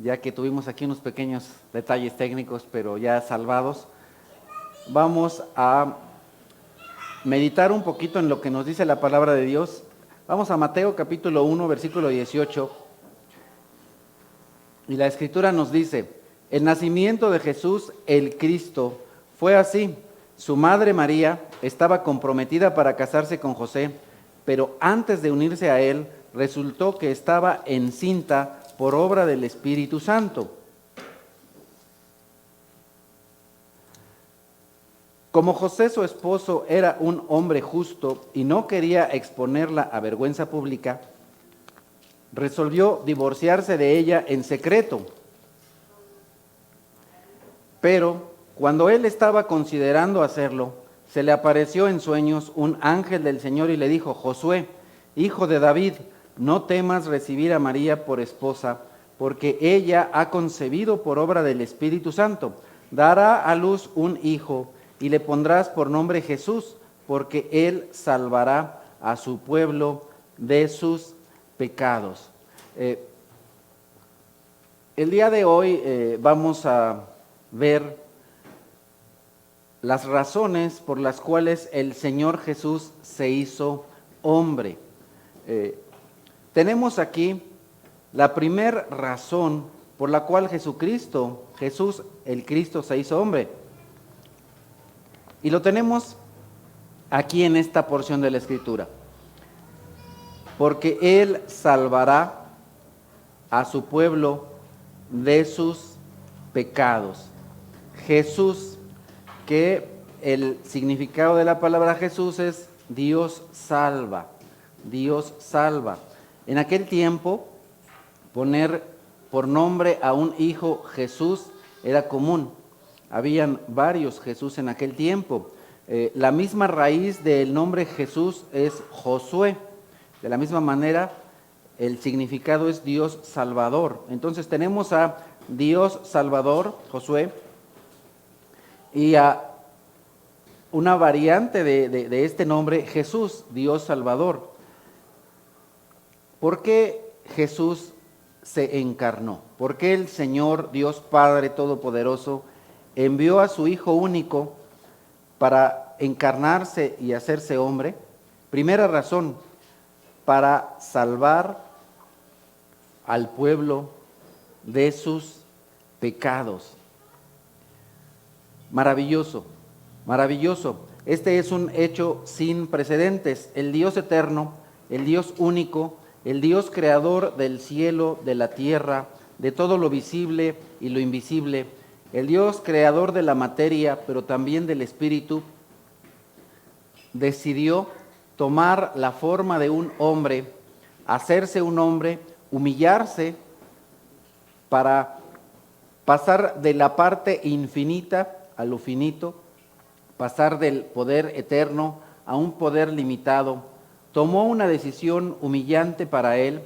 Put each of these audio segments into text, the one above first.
ya que tuvimos aquí unos pequeños detalles técnicos, pero ya salvados. Vamos a meditar un poquito en lo que nos dice la palabra de Dios. Vamos a Mateo capítulo 1, versículo 18. Y la escritura nos dice: el nacimiento de Jesús el Cristo fue así. Su madre María estaba comprometida para casarse con José, pero antes de unirse a él, resultó que estaba encinta por obra del Espíritu Santo. Como José, su esposo, era un hombre justo y no quería exponerla a vergüenza pública, resolvió divorciarse de ella en secreto. Pero cuando él estaba considerando hacerlo, se le apareció en sueños un ángel del Señor y le dijo: Josué, hijo de David, no temas recibir a María por esposa, porque ella ha concebido por obra del Espíritu Santo. Dará a luz un hijo y le pondrás por nombre Jesús, porque él salvará a su pueblo de sus pecados. El día de hoy vamos a ver las razones por las cuales el Señor Jesús se hizo hombre. Tenemos aquí la primera razón por la cual Jesús el Cristo se hizo hombre. Y lo tenemos aquí en esta porción de la Escritura. Porque Él salvará a su pueblo de sus pecados. Jesús, que el significado de la palabra Jesús es Dios salva, Dios salva. En aquel tiempo, poner por nombre a un hijo Jesús era común. Habían varios Jesús en aquel tiempo. La misma raíz del nombre Jesús es Josué. De la misma manera, el significado es Dios Salvador. Entonces tenemos a Dios Salvador, Josué, y a una variante de este nombre, Jesús, Dios Salvador. ¿Por qué Jesús se encarnó? ¿Por qué el Señor, Dios Padre Todopoderoso, envió a su Hijo único para encarnarse y hacerse hombre? Primera razón, para salvar al pueblo de sus pecados. Maravilloso, maravilloso. Este es un hecho sin precedentes. El Dios eterno, el Dios único, el Dios creador del cielo, de la tierra, de todo lo visible y lo invisible, el Dios creador de la materia, pero también del espíritu, decidió tomar la forma de un hombre, hacerse un hombre, humillarse para pasar de la parte infinita a lo finito, pasar del poder eterno a un poder limitado. Tomó una decisión humillante para él,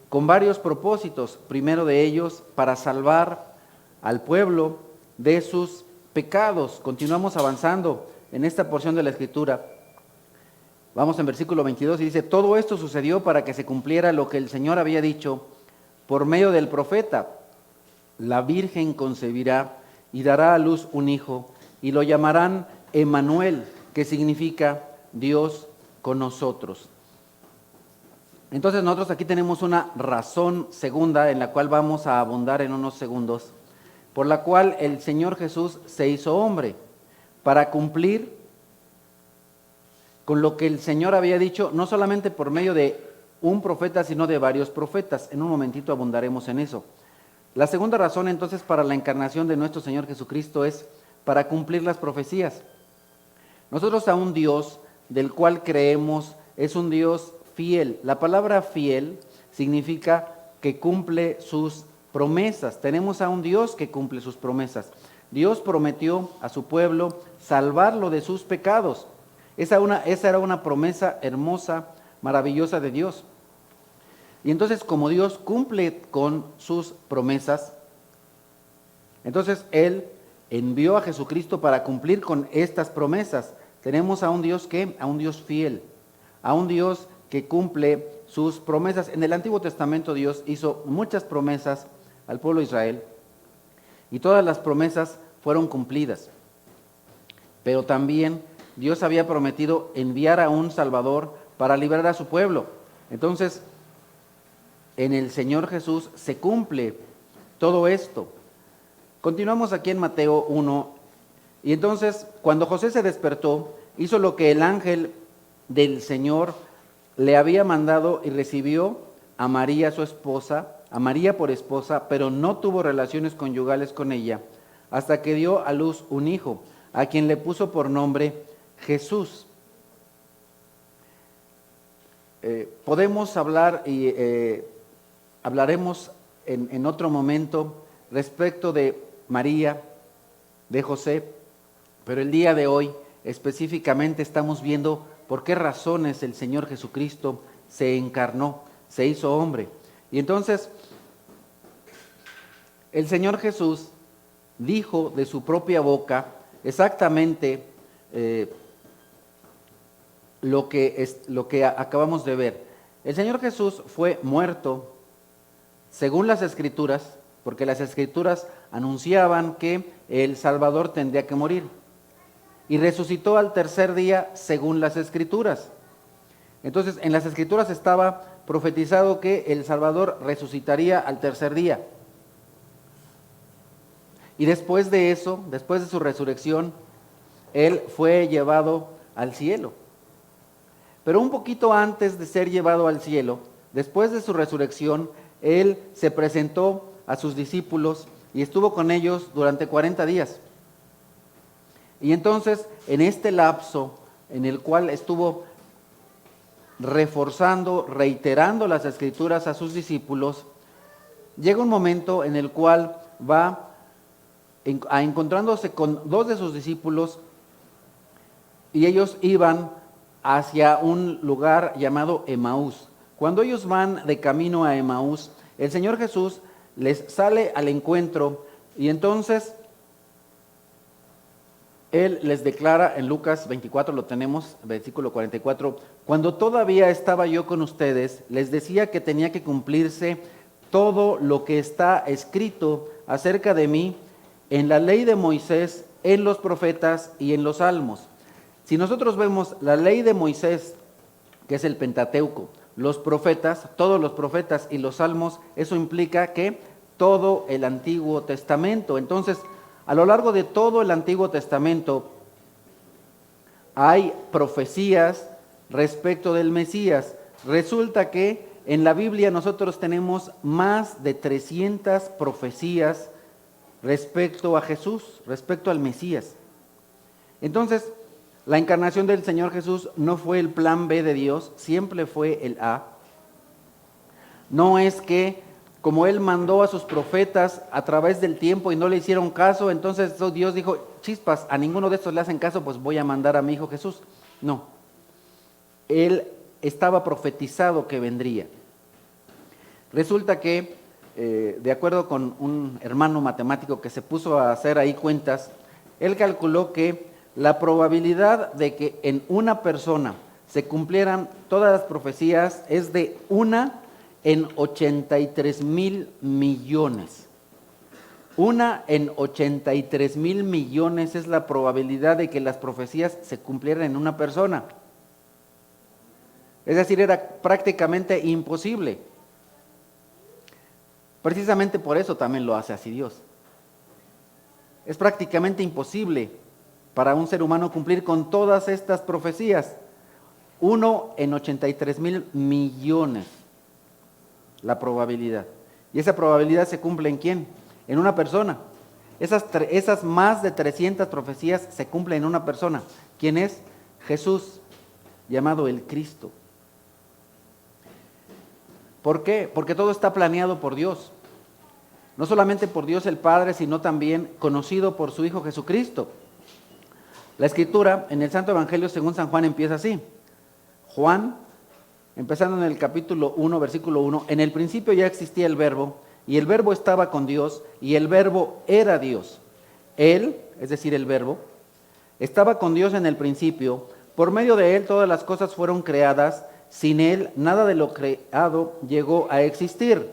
con varios propósitos. Primero de ellos, para salvar al pueblo de sus pecados. Continuamos avanzando en esta porción de la Escritura. Vamos en versículo 22 y dice: todo esto sucedió para que se cumpliera lo que el Señor había dicho por medio del profeta: la Virgen concebirá y dará a luz un hijo, y lo llamarán Emmanuel, que significa Dios con nosotros. Entonces nosotros aquí tenemos una razón segunda, en la cual vamos a abundar en unos segundos, por la cual el Señor Jesús se hizo hombre, para cumplir con lo que el Señor había dicho, no solamente por medio de un profeta, sino de varios profetas. En un momentito abundaremos en eso. La segunda razón entonces para la encarnación de nuestro Señor Jesucristo es para cumplir las profecías. Nosotros a un Dios del cual creemos es un Dios fiel. La palabra fiel significa que cumple sus promesas. Tenemos a un Dios que cumple sus promesas. Dios prometió a su pueblo salvarlo de sus pecados. Esa era una promesa hermosa, maravillosa de Dios. Y entonces, como Dios cumple con sus promesas, entonces Él envió a Jesucristo para cumplir con estas promesas. Tenemos a un Dios a un Dios fiel, a un Dios que cumple sus promesas. En el Antiguo Testamento Dios hizo muchas promesas al pueblo de Israel, y todas las promesas fueron cumplidas. Pero también Dios había prometido enviar a un Salvador para librar a su pueblo. Entonces, en el Señor Jesús se cumple todo esto. Continuamos aquí en Mateo 1. Y entonces, cuando José se despertó, hizo lo que el ángel del Señor le había mandado y recibió a María, su esposa, a María por esposa, pero no tuvo relaciones conyugales con ella, hasta que dio a luz un hijo, a quien le puso por nombre Jesús. Podemos hablar y hablaremos en otro momento respecto de María, de José, pero el día de hoy específicamente estamos viendo por qué razones el Señor Jesucristo se encarnó, se hizo hombre. Y entonces, el Señor Jesús dijo de su propia boca exactamente lo que acabamos de ver. El Señor Jesús fue muerto según las Escrituras, porque las Escrituras anunciaban que el Salvador tendría que morir, y resucitó al tercer día según las Escrituras. Entonces, en las Escrituras estaba profetizado que el Salvador resucitaría al tercer día. Y después de eso, después de su resurrección, Él fue llevado al cielo. Pero un poquito antes de ser llevado al cielo, después de su resurrección, Él se presentó a sus discípulos y estuvo con ellos durante 40 días. Y entonces, en este lapso en el cual estuvo reforzando, reiterando las Escrituras a sus discípulos, llega un momento en el cual va a encontrándose con dos de sus discípulos, y ellos iban hacia un lugar llamado Emaús. Cuando ellos van de camino a Emaús, el Señor Jesús les sale al encuentro, y entonces Él les declara en Lucas 24, lo tenemos, versículo 44, cuando todavía estaba yo con ustedes, les decía que tenía que cumplirse todo lo que está escrito acerca de mí en la ley de Moisés, en los profetas y en los salmos. Si nosotros vemos la ley de Moisés, que es el Pentateuco, los profetas, todos los profetas y los salmos, eso implica que todo el Antiguo Testamento. Entonces, a lo largo de todo el Antiguo Testamento hay profecías respecto del Mesías. Resulta que en la Biblia nosotros tenemos más de 300 profecías respecto a Jesús, respecto al Mesías. Entonces, la encarnación del Señor Jesús no fue el plan B de Dios, siempre fue el A. No es que como Él mandó a sus profetas a través del tiempo y no le hicieron caso, entonces Dios dijo, chispas, a ninguno de estos le hacen caso, pues voy a mandar a mi hijo Jesús. No, Él estaba profetizado que vendría. Resulta que, de acuerdo con un hermano matemático que se puso a hacer ahí cuentas, él calculó que la probabilidad de que en una persona se cumplieran todas las profecías es de 1 en 83,000 millones. 1 en 83,000 millones es la probabilidad de que las profecías se cumplieran en una persona. Es decir, era prácticamente imposible. Precisamente por eso también lo hace así Dios. Es prácticamente imposible para un ser humano cumplir con todas estas profecías. 1 en 83,000 millones la probabilidad. ¿Y esa probabilidad se cumple en quién? En una persona. Esas más de 300 profecías se cumplen en una persona. ¿Quién es? Jesús, llamado el Cristo. ¿Por qué? Porque todo está planeado por Dios. No solamente por Dios el Padre, sino también conocido por su Hijo Jesucristo. La Escritura en el Santo Evangelio según San Juan empieza así. Juan, empezando en el capítulo 1, versículo 1, en el principio ya existía el Verbo, y el Verbo estaba con Dios, y el Verbo era Dios. Él, es decir, el Verbo, estaba con Dios en el principio, por medio de Él todas las cosas fueron creadas, sin Él nada de lo creado llegó a existir.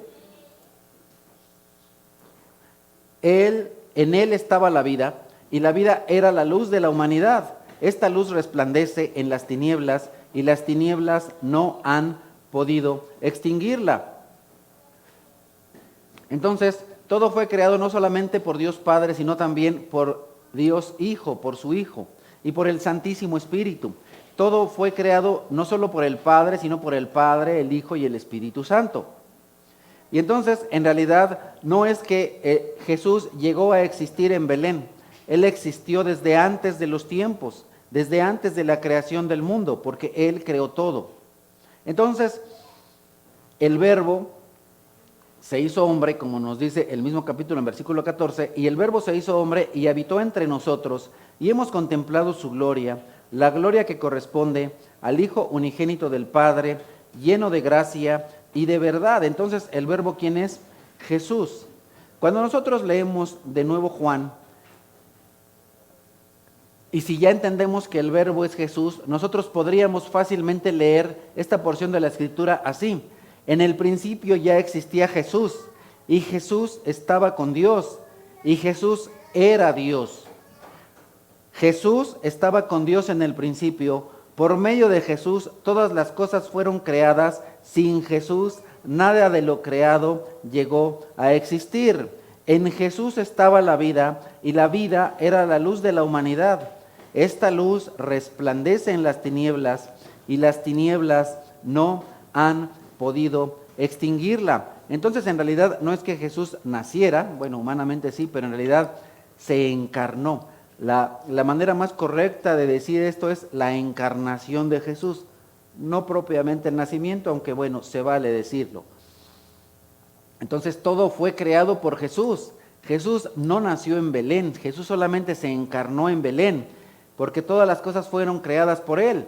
En él estaba la vida, y la vida era la luz de la humanidad. Esta luz resplandece en las tinieblas, y las tinieblas no han podido extinguirla. Entonces, todo fue creado no solamente por Dios Padre, sino también por Dios Hijo, por su Hijo, y por el Santísimo Espíritu. Todo fue creado no solo por el Padre, sino por el Padre, el Hijo y el Espíritu Santo. Y entonces, en realidad, no es que Jesús llegó a existir en Belén. Él existió desde antes de los tiempos, desde antes de la creación del mundo, porque Él creó todo. Entonces, el Verbo se hizo hombre, como nos dice el mismo capítulo en versículo 14, y el Verbo se hizo hombre y habitó entre nosotros, y hemos contemplado su gloria, la gloria que corresponde al Hijo unigénito del Padre, lleno de gracia y de verdad. Entonces, ¿el Verbo quién es? Jesús. Cuando nosotros leemos de nuevo Juan, y si ya entendemos que el Verbo es Jesús, nosotros podríamos fácilmente leer esta porción de la Escritura así: en el principio ya existía Jesús, y Jesús estaba con Dios, y Jesús era Dios. Jesús estaba con Dios en el principio. Por medio de Jesús todas las cosas fueron creadas. Sin Jesús nada de lo creado llegó a existir. En Jesús estaba la vida, y la vida era la luz de la humanidad. Esta luz resplandece en las tinieblas, y las tinieblas no han podido extinguirla. Entonces, en realidad no es que Jesús naciera, bueno, humanamente sí, pero en realidad se encarnó. La manera más correcta de decir esto es la encarnación de Jesús, no propiamente el nacimiento, aunque bueno, se vale decirlo. Entonces todo fue creado por Jesús. Jesús no nació en Belén, Jesús solamente se encarnó en Belén, porque todas las cosas fueron creadas por Él.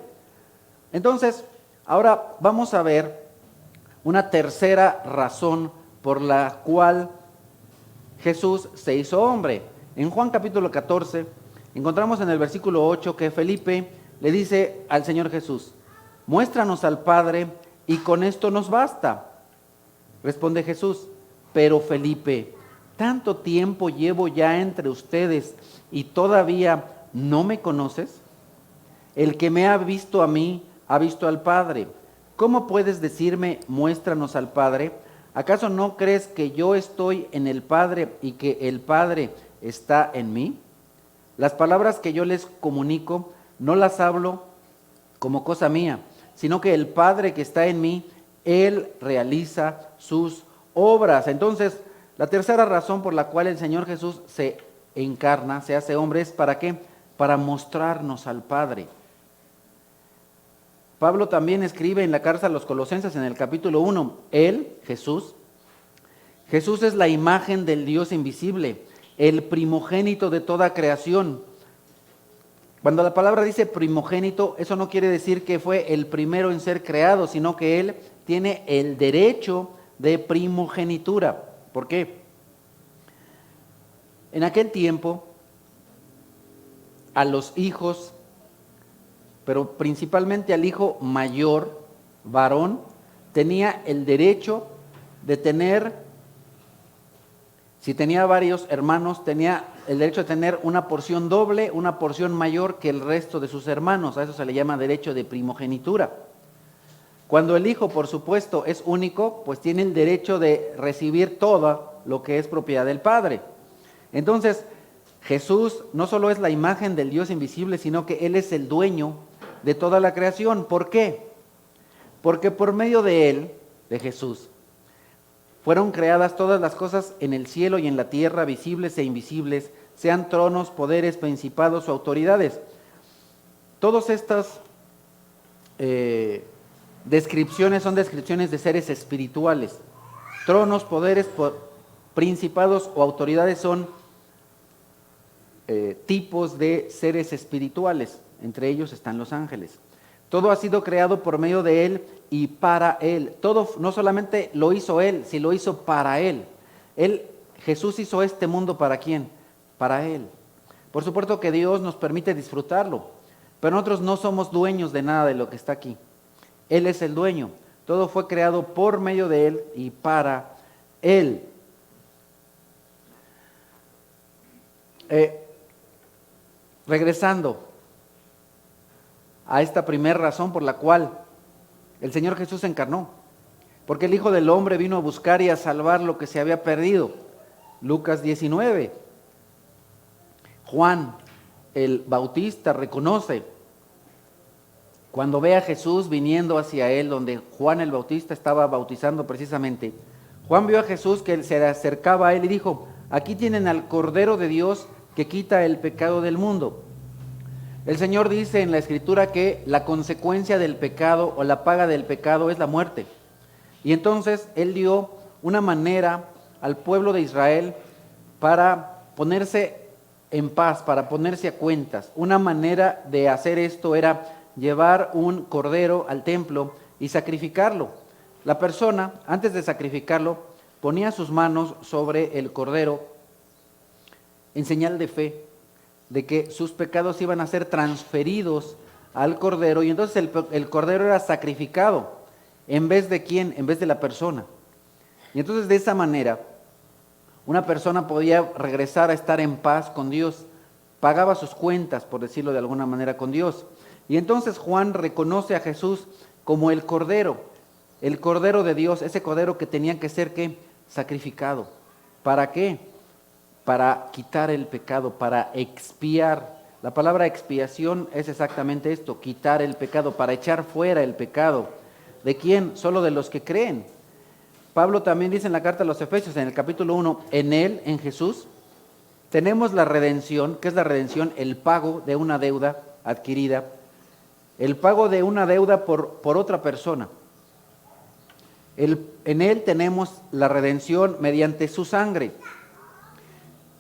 Entonces, ahora vamos a ver una tercera razón por la cual Jesús se hizo hombre. En Juan capítulo 14, encontramos en el versículo 8 que Felipe le dice al Señor Jesús: muéstranos al Padre y con esto nos basta. Responde Jesús: pero Felipe, ¿tanto tiempo llevo ya entre ustedes y todavía no me conoces? El que me ha visto a mí, ha visto al Padre. ¿Cómo puedes decirme, muéstranos al Padre? ¿Acaso no crees que yo estoy en el Padre y que el Padre está en mí? Las palabras que yo les comunico no las hablo como cosa mía, sino que el Padre que está en mí, Él realiza sus obras. Entonces, la tercera razón por la cual el Señor Jesús se encarna, se hace hombre, es ¿para qué? Para mostrarnos al Padre. Pablo también escribe en la carta a los Colosenses en el capítulo 1, Él, Jesús es la imagen del Dios invisible, el primogénito de toda creación. Cuando la palabra dice primogénito, eso no quiere decir que fue el primero en ser creado, sino que Él tiene el derecho de primogenitura. ¿Por qué? En aquel tiempo, a los hijos, pero principalmente al hijo mayor, varón, tenía el derecho de tener, si tenía varios hermanos, tenía el derecho de tener una porción doble, una porción mayor que el resto de sus hermanos. A eso se le llama derecho de primogenitura. Cuando el hijo, por supuesto, es único, pues tiene el derecho de recibir todo lo que es propiedad del Padre. Entonces, Jesús no solo es la imagen del Dios invisible, sino que Él es el dueño de toda la creación. ¿Por qué? Porque por medio de Él, de Jesús, fueron creadas todas las cosas en el cielo y en la tierra, visibles e invisibles, sean tronos, poderes, principados o autoridades. Todas estas descripciones son descripciones de seres espirituales. Tronos, poderes, principados o autoridades son tipos de seres espirituales. Entre ellos están los ángeles. Todo ha sido creado por medio de Él y para Él. Todo no solamente lo hizo Él, sino lo hizo para Él. Jesús hizo este mundo ¿para quién? Para Él. Por supuesto que Dios nos permite disfrutarlo, pero nosotros no somos dueños de nada de lo que está aquí. Él es el dueño. Todo fue creado por medio de Él y para Él. Regresando a esta primera razón por la cual el Señor Jesús se encarnó, porque el Hijo del Hombre vino a buscar y a salvar lo que se había perdido. Lucas 19. Juan el Bautista reconoce, cuando ve a Jesús viniendo hacia él, donde Juan el Bautista estaba bautizando precisamente, Juan vio a Jesús que se acercaba a él y dijo: aquí tienen al Cordero de Dios que quita el pecado del mundo. El Señor dice en la Escritura que la consecuencia del pecado o la paga del pecado es la muerte. Y entonces Él dio una manera al pueblo de Israel para ponerse en paz, para ponerse a cuentas. Una manera de hacer esto era llevar un cordero al templo y sacrificarlo. La persona, antes de sacrificarlo, ponía sus manos sobre el cordero en señal de fe, de que sus pecados iban a ser transferidos al cordero, y entonces el cordero era sacrificado. ¿En vez de quién? En vez de la persona. Y entonces de esa manera, una persona podía regresar a estar en paz con Dios, pagaba sus cuentas, por decirlo de alguna manera, con Dios. Y entonces Juan reconoce a Jesús como el Cordero de Dios, ese Cordero que tenía que ser, ¿qué? Sacrificado. ¿Para qué? Para quitar el pecado, para expiar. La palabra expiación es exactamente esto, quitar el pecado, para echar fuera el pecado. ¿De quién? Solo de los que creen. Pablo también dice en la carta a los Efesios, en el capítulo 1, en Él, en Jesús, tenemos la redención. ¿Qué es la redención? El pago de una deuda adquirida, el pago de una deuda por otra persona. En Él tenemos la redención mediante su sangre,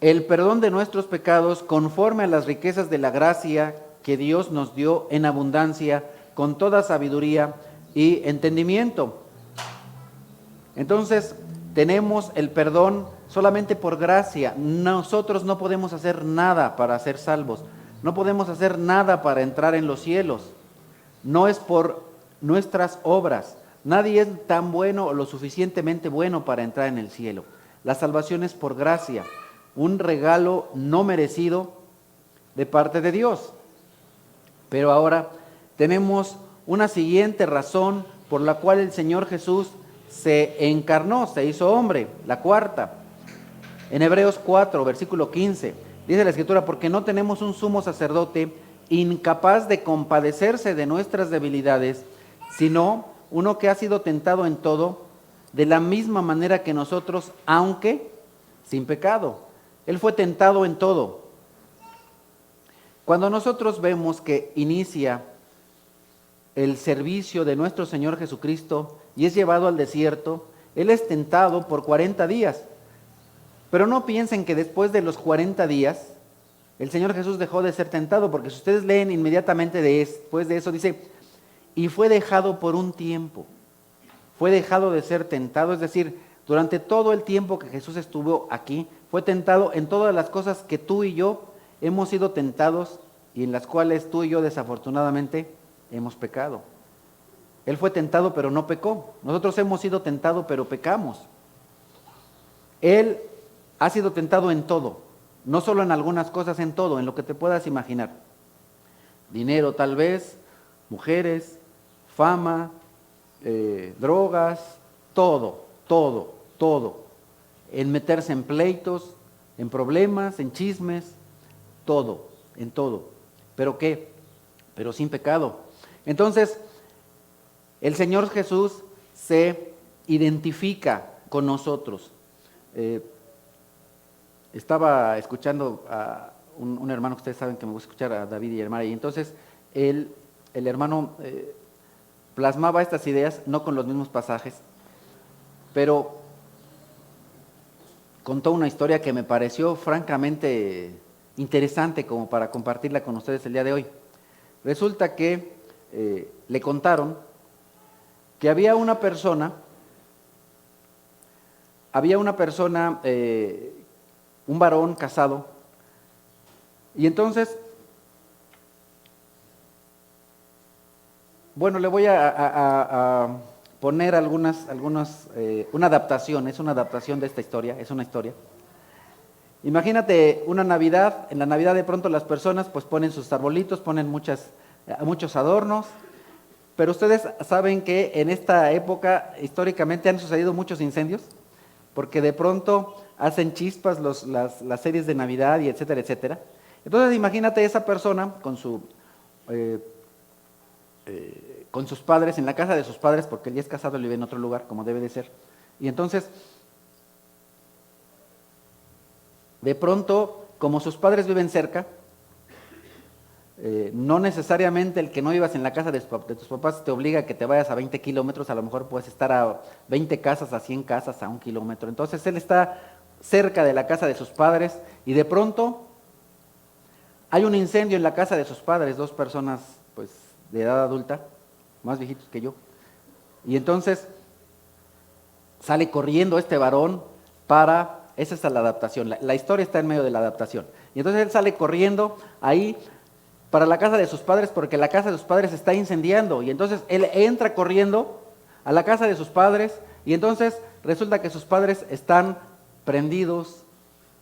el perdón de nuestros pecados conforme a las riquezas de la gracia que Dios nos dio en abundancia, con toda sabiduría y entendimiento. Entonces, tenemos el perdón solamente por gracia. Nosotros no podemos hacer nada para ser salvos, no podemos hacer nada para entrar en los cielos. No es por nuestras obras. Nadie es tan bueno o lo suficientemente bueno para entrar en el cielo. La salvación es por gracia, un regalo no merecido de parte de Dios. Pero ahora tenemos una siguiente razón por la cual el Señor Jesús se encarnó, se hizo hombre, la cuarta. En Hebreos 4, versículo 15, dice la Escritura: porque no tenemos un sumo sacerdote incapaz de compadecerse de nuestras debilidades, sino uno que ha sido tentado en todo, de la misma manera que nosotros, aunque sin pecado. Él fue tentado en todo. Cuando nosotros vemos que inicia el servicio de nuestro Señor Jesucristo y es llevado al desierto, Él es tentado por 40 días. Pero no piensen que después de los 40 días el Señor Jesús dejó de ser tentado, porque si ustedes leen inmediatamente después de eso, dice: y fue dejado por un tiempo. Fue dejado de ser tentado, es decir, durante todo el tiempo que Jesús estuvo aquí, fue tentado en todas las cosas que tú y yo hemos sido tentados y en las cuales tú y yo desafortunadamente hemos pecado. Él fue tentado pero no pecó. Nosotros hemos sido tentados pero pecamos. Él ha sido tentado en todo, no solo en algunas cosas, en todo, en lo que te puedas imaginar. Dinero tal vez, mujeres, fama, drogas, todo. En meterse en pleitos, en problemas, en chismes, todo, en todo. ¿Pero qué? Pero sin pecado. Entonces, el Señor Jesús se identifica con nosotros. Estaba escuchando a un hermano, ustedes saben que me gusta escuchar a David y Hermana, y entonces el hermano plasmaba estas ideas, no con los mismos pasajes, pero contó una historia que me pareció francamente interesante como para compartirla con ustedes el día de hoy. Resulta que le contaron que había una persona, un varón casado, y entonces, bueno, le voy a poner una adaptación, es una adaptación de esta historia, es una historia. Imagínate una Navidad, en la Navidad de pronto las personas pues ponen sus arbolitos, ponen muchos adornos, pero ustedes saben que en esta época históricamente han sucedido muchos incendios, porque de pronto hacen chispas las series de Navidad y etcétera, etcétera. Entonces imagínate esa persona eh, con sus padres, en la casa de sus padres, porque él ya es casado y vive en otro lugar, como debe de ser. Y entonces, de pronto, como sus padres viven cerca, no necesariamente el que no vivas en la casa de tus papás te obliga a que te vayas a 20 kilómetros, a lo mejor puedes estar a 20 casas, a 100 casas, a 1 kilómetro. Entonces él está cerca de la casa de sus padres y de pronto hay un incendio en la casa de sus padres, dos personas pues de edad adulta, más viejitos que yo. Y entonces sale corriendo este varón esa es la adaptación, la historia está en medio de la adaptación. Y entonces él sale corriendo ahí para la casa de sus padres porque la casa de sus padres está incendiando. Y entonces él entra corriendo a la casa de sus padres y entonces resulta que sus padres están prendidos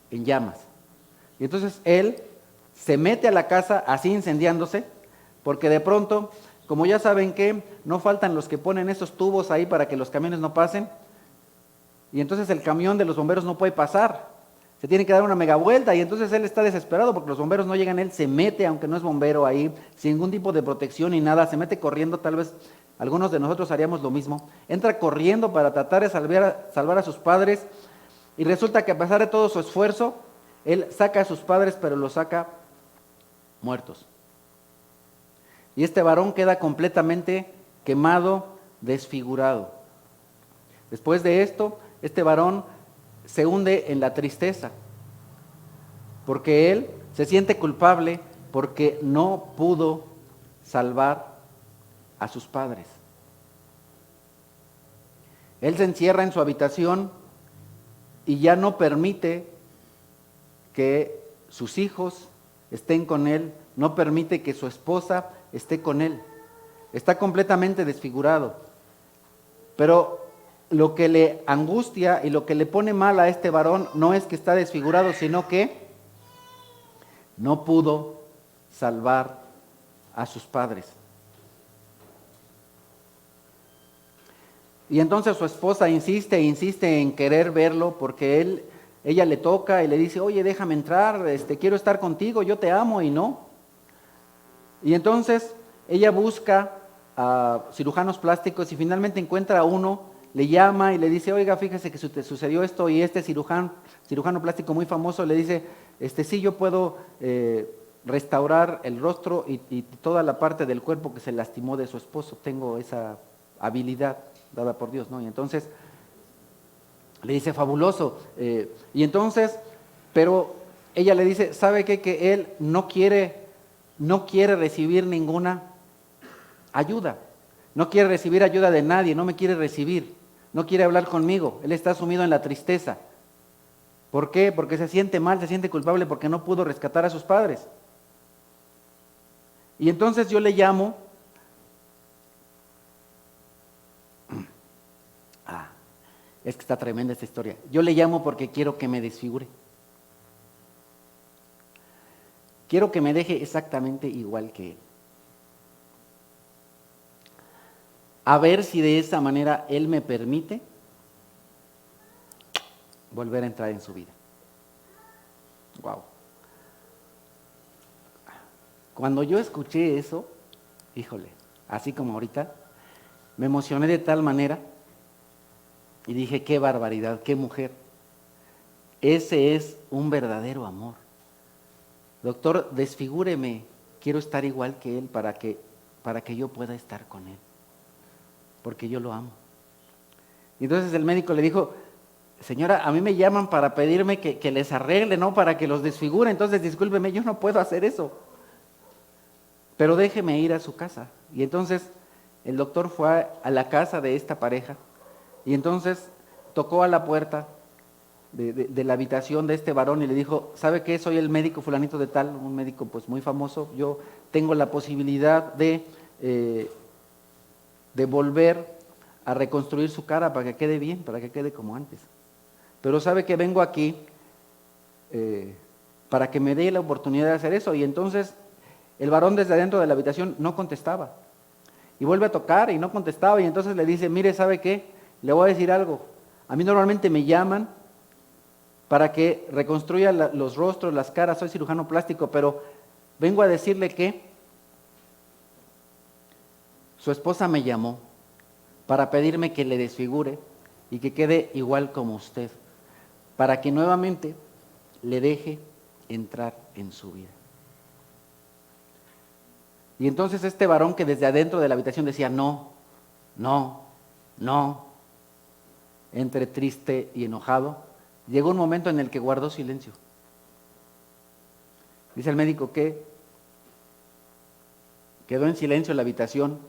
en llamas. Y entonces él se mete a la casa así incendiándose porque de pronto, como ya saben que no faltan los que ponen esos tubos ahí para que los camiones no pasen, y entonces el camión de los bomberos no puede pasar, se tiene que dar una mega vuelta y entonces él está desesperado porque los bomberos no llegan, él se mete, aunque no es bombero ahí, sin ningún tipo de protección ni nada, se mete corriendo, tal vez algunos de nosotros haríamos lo mismo, entra corriendo para tratar de salvar a sus padres y resulta que a pesar de todo su esfuerzo, él saca a sus padres pero los saca muertos. Y este varón queda completamente quemado, desfigurado. Después de esto, este varón se hunde en la tristeza, porque él se siente culpable porque no pudo salvar a sus padres. Él se encierra en su habitación y ya no permite que sus hijos estén con él, no permite que su esposa esté con él. Está completamente desfigurado. Pero lo que le angustia y lo que le pone mal a este varón no es que está desfigurado, sino que no pudo salvar a sus padres. Y entonces su esposa insiste e insiste en querer verlo porque ella le toca y le dice, oye, déjame entrar, quiero estar contigo, yo te amo, y no. Y entonces ella busca a cirujanos plásticos y finalmente encuentra a uno, le llama y le dice, oiga, fíjese que sucedió esto, y este cirujano plástico muy famoso le dice, sí, yo puedo restaurar el rostro y toda la parte del cuerpo que se lastimó de su esposo, tengo esa habilidad dada por Dios, ¿no? Y entonces le dice, fabuloso, y entonces, pero ella le dice, ¿sabe qué? Que él no quiere recibir ninguna ayuda, no quiere recibir ayuda de nadie, no me quiere recibir, no quiere hablar conmigo, él está sumido en la tristeza. ¿Por qué? Porque se siente mal, se siente culpable porque no pudo rescatar a sus padres. Y entonces yo le llamo, es que está tremenda esta historia, yo le llamo porque quiero que me desfigure. Quiero que me deje exactamente igual que él. A ver si de esa manera él me permite volver a entrar en su vida. Wow. Cuando yo escuché eso, híjole, así como ahorita, me emocioné de tal manera y dije, qué barbaridad, qué mujer. Ese es un verdadero amor. Doctor, desfigúreme, quiero estar igual que él para que yo pueda estar con él, porque yo lo amo. Y entonces el médico le dijo, señora, a mí me llaman para pedirme que les arregle, no para que los desfigure, entonces discúlpeme, yo no puedo hacer eso, pero déjeme ir a su casa. Y entonces el doctor fue a la casa de esta pareja y entonces tocó a la puerta de la habitación de este varón y le dijo, ¿sabe qué? Soy el médico fulanito de tal, un médico pues muy famoso, yo tengo la posibilidad de volver a reconstruir su cara para que quede bien, para que quede como antes. Pero sabe que vengo aquí para que me dé la oportunidad de hacer eso. Y entonces el varón desde adentro de la habitación no contestaba. Y vuelve a tocar y no contestaba. Y entonces le dice, mire, ¿sabe qué? Le voy a decir algo. A mí normalmente me llaman para que reconstruya los rostros, las caras. Soy cirujano plástico, pero vengo a decirle que su esposa me llamó para pedirme que le desfigure y que quede igual como usted, para que nuevamente le deje entrar en su vida. Y entonces este varón que desde adentro de la habitación decía no, no, no, entre triste y enojado, llegó un momento en el que guardó silencio. Dice el médico que quedó en silencio en la habitación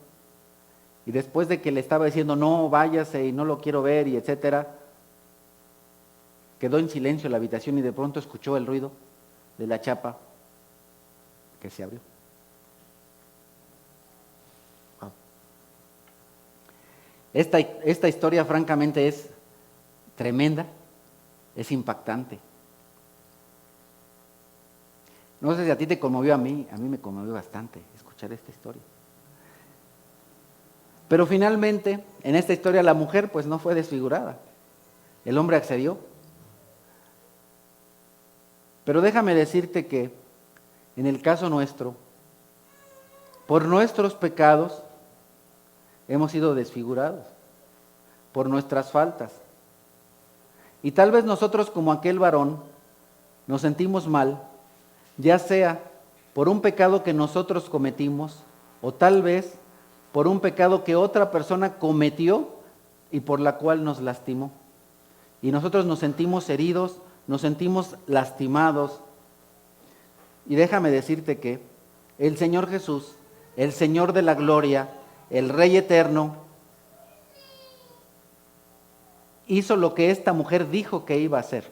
y después de que le estaba diciendo no, váyase y no lo quiero ver y etcétera, quedó en silencio en la habitación y de pronto escuchó el ruido de la chapa que se abrió. Wow. Esta historia francamente es tremenda, es impactante. No sé si a ti te conmovió, a mí me conmovió bastante escuchar esta historia. Pero finalmente, en esta historia la mujer pues no fue desfigurada, el hombre accedió. Pero déjame decirte que en el caso nuestro, por nuestros pecados hemos sido desfigurados, por nuestras faltas. Y tal vez nosotros como aquel varón nos sentimos mal, ya sea por un pecado que nosotros cometimos o tal vez por un pecado que otra persona cometió y por la cual nos lastimó. Y nosotros nos sentimos heridos, nos sentimos lastimados. Y déjame decirte que el Señor Jesús, el Señor de la gloria, el Rey eterno, hizo lo que esta mujer dijo que iba a hacer.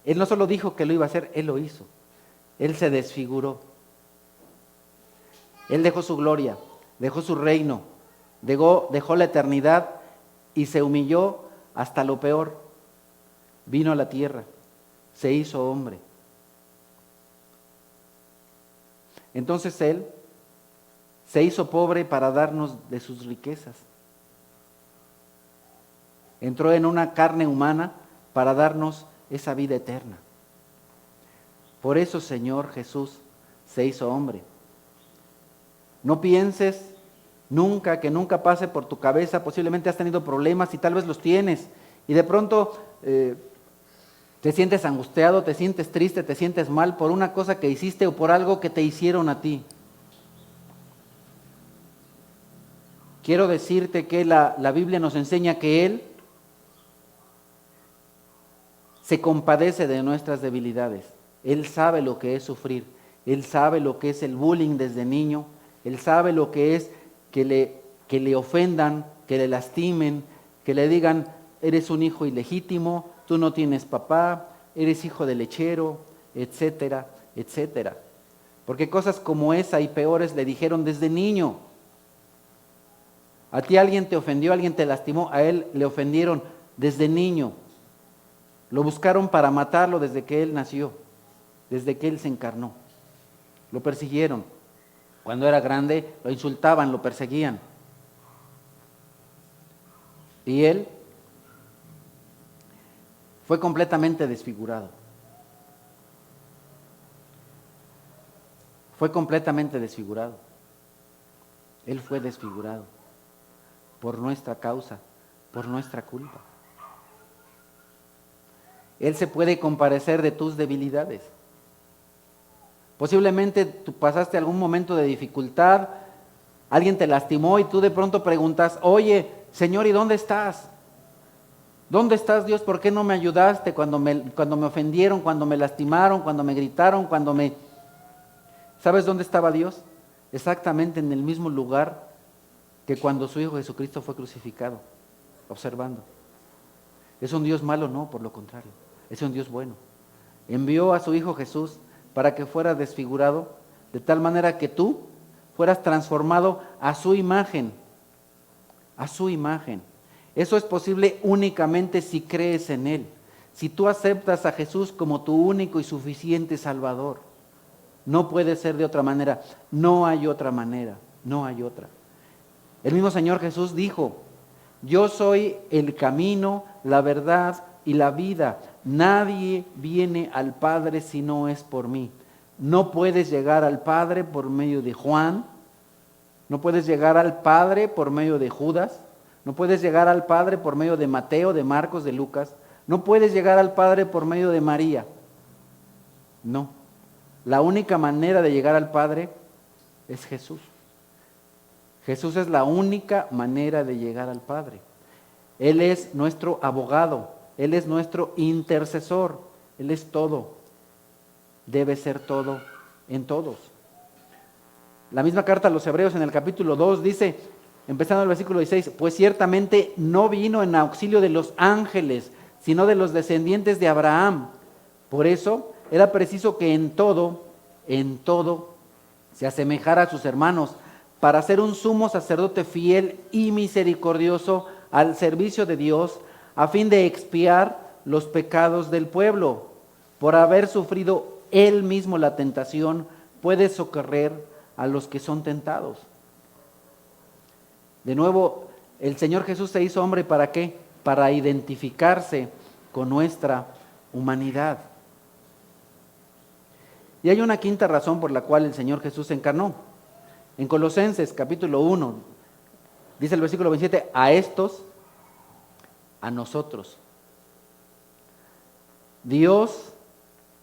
Él no solo dijo que lo iba a hacer, Él lo hizo. Él se desfiguró. Él dejó su gloria, dejó su reino, dejó la eternidad y se humilló hasta lo peor. Vino a la tierra, se hizo hombre. Entonces Él se hizo pobre para darnos de sus riquezas. Entró en una carne humana para darnos esa vida eterna. Por eso, Señor Jesús se hizo hombre. No pienses nunca, que nunca pase por tu cabeza, posiblemente has tenido problemas y tal vez los tienes, y de pronto te sientes angustiado, te sientes triste, te sientes mal por una cosa que hiciste o por algo que te hicieron a ti. Quiero decirte que la Biblia nos enseña que Él se compadece de nuestras debilidades. Él sabe lo que es sufrir, Él sabe lo que es el bullying desde niño, Él sabe lo que es que le ofendan, que le lastimen, que le digan, eres un hijo ilegítimo, tú no tienes papá, eres hijo de lechero, etcétera, etcétera. Porque cosas como esa y peores le dijeron desde niño. A ti alguien te ofendió, alguien te lastimó, a él le ofendieron desde niño. Lo buscaron para matarlo desde que él nació, desde que él se encarnó. Lo persiguieron. Cuando era grande, lo insultaban, lo perseguían. Y él fue completamente desfigurado. Fue completamente desfigurado. Él fue desfigurado por nuestra causa, por nuestra culpa. Él se puede compadecer de tus debilidades. Posiblemente tú pasaste algún momento de dificultad, alguien te lastimó y tú de pronto preguntas, oye, Señor, ¿y dónde estás? ¿Dónde estás, Dios? ¿Por qué no me ayudaste cuando me ofendieron, cuando me lastimaron, cuando me gritaron, ¿Sabes dónde estaba Dios? Exactamente en el mismo lugar que cuando su Hijo Jesucristo fue crucificado, observando. ¿Es un Dios malo? No, por lo contrario, es un Dios bueno. Envió a su Hijo Jesús para que fuera desfigurado, de tal manera que tú fueras transformado a su imagen, a su imagen. Eso es posible únicamente si crees en Él, si tú aceptas a Jesús como tu único y suficiente Salvador. No puede ser de otra manera, no hay otra manera, no hay otra. El mismo Señor Jesús dijo: yo soy el camino, la verdad y la vida. Nadie viene al Padre si no es por mí. No puedes llegar al Padre por medio de Juan, no puedes llegar al Padre por medio de Judas, no puedes llegar al Padre por medio de Mateo, de Marcos, de Lucas, no puedes llegar al Padre por medio de María. No, la única manera de llegar al Padre es Jesús. Jesús es la única manera de llegar al Padre. Él es nuestro abogado, Él es nuestro intercesor, Él es todo, debe ser todo en todos. La misma carta a los Hebreos en el capítulo 2 dice, empezando el versículo 16, pues ciertamente no vino en auxilio de los ángeles, sino de los descendientes de Abraham. Por eso era preciso que en todo se asemejara a sus hermanos, para ser un sumo sacerdote fiel y misericordioso al servicio de Dios, a fin de expiar los pecados del pueblo. Por haber sufrido él mismo la tentación, puede socorrer a los que son tentados. De nuevo, el Señor Jesús se hizo hombre, ¿para qué? Para identificarse con nuestra humanidad. Y hay una quinta razón por la cual el Señor Jesús se encarnó. En Colosenses capítulo 1, dice el versículo 27, a estos, a nosotros. Dios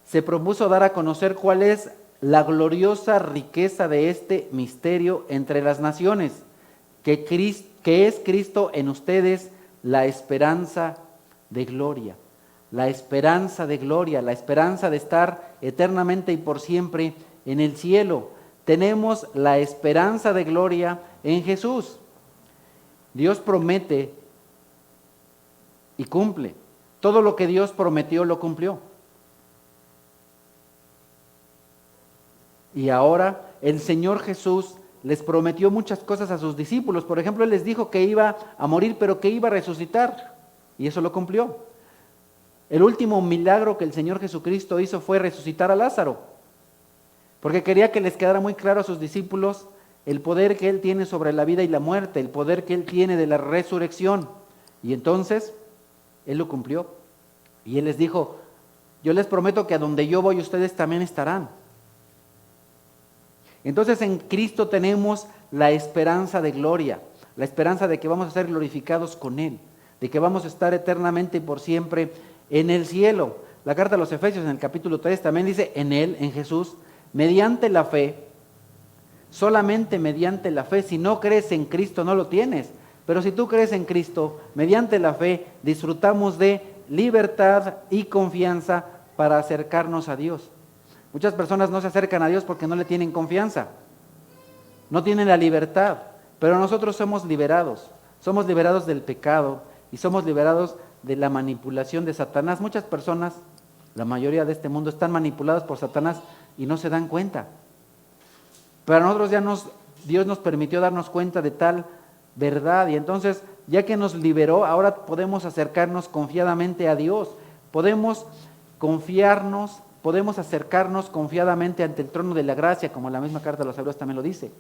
se propuso dar a conocer cuál es la gloriosa riqueza de este misterio entre las naciones, que es Cristo en ustedes, la esperanza de gloria. La esperanza de gloria, la esperanza de estar eternamente y por siempre en el cielo. Tenemos la esperanza de gloria en Jesús. Dios promete y cumple. Todo lo que Dios prometió lo cumplió. Y ahora el Señor Jesús les prometió muchas cosas a sus discípulos. Por ejemplo, Él les dijo que iba a morir, pero que iba a resucitar. Y eso lo cumplió. El último milagro que el Señor Jesucristo hizo fue resucitar a Lázaro. Porque quería que les quedara muy claro a sus discípulos el poder que Él tiene sobre la vida y la muerte, el poder que Él tiene de la resurrección. Y entonces, Él lo cumplió. Y Él les dijo, yo les prometo que a donde yo voy ustedes también estarán. Entonces en Cristo tenemos la esperanza de gloria, la esperanza de que vamos a ser glorificados con Él, de que vamos a estar eternamente y por siempre en el cielo. La carta a los Efesios en el capítulo 3 también dice, en Él, en Jesús, mediante la fe, solamente mediante la fe. Si no crees en Cristo no lo tienes, pero si tú crees en Cristo, mediante la fe disfrutamos de libertad y confianza para acercarnos a Dios. Muchas personas no se acercan a Dios porque no le tienen confianza, no tienen la libertad, pero nosotros somos liberados del pecado y somos liberados de la manipulación de Satanás. Muchas personas, la mayoría de este mundo, están manipuladas por Satanás y no se dan cuenta. Pero a nosotros Dios nos permitió darnos cuenta de tal verdad, y entonces, ya que nos liberó, ahora podemos acercarnos confiadamente a Dios, podemos acercarnos confiadamente ante el trono de la gracia, como la misma carta de los Hebreos también lo dice.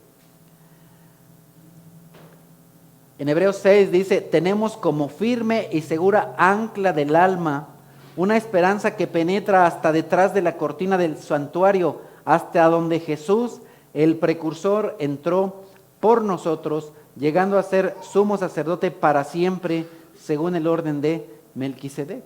En Hebreos 6 dice, tenemos como firme y segura ancla del alma una esperanza que penetra hasta detrás de la cortina del santuario, hasta donde Jesús, el precursor, entró por nosotros, llegando a ser sumo sacerdote para siempre, según el orden de Melquisedec.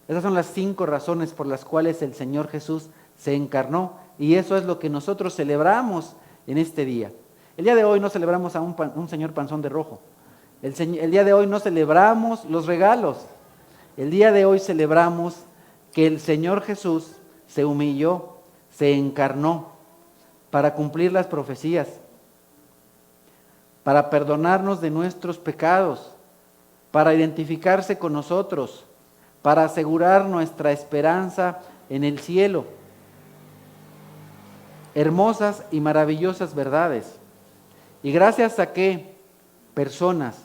Esas son las 5 razones por las cuales el Señor Jesús se encarnó, y eso es lo que nosotros celebramos en este día. El día de hoy no celebramos a un señor panzón de rojo. El día de hoy no celebramos los regalos. El día de hoy celebramos que el Señor Jesús se humilló, se encarnó para cumplir las profecías, para perdonarnos de nuestros pecados, para identificarse con nosotros, para asegurar nuestra esperanza en el cielo. Hermosas y maravillosas verdades. Y gracias a que personas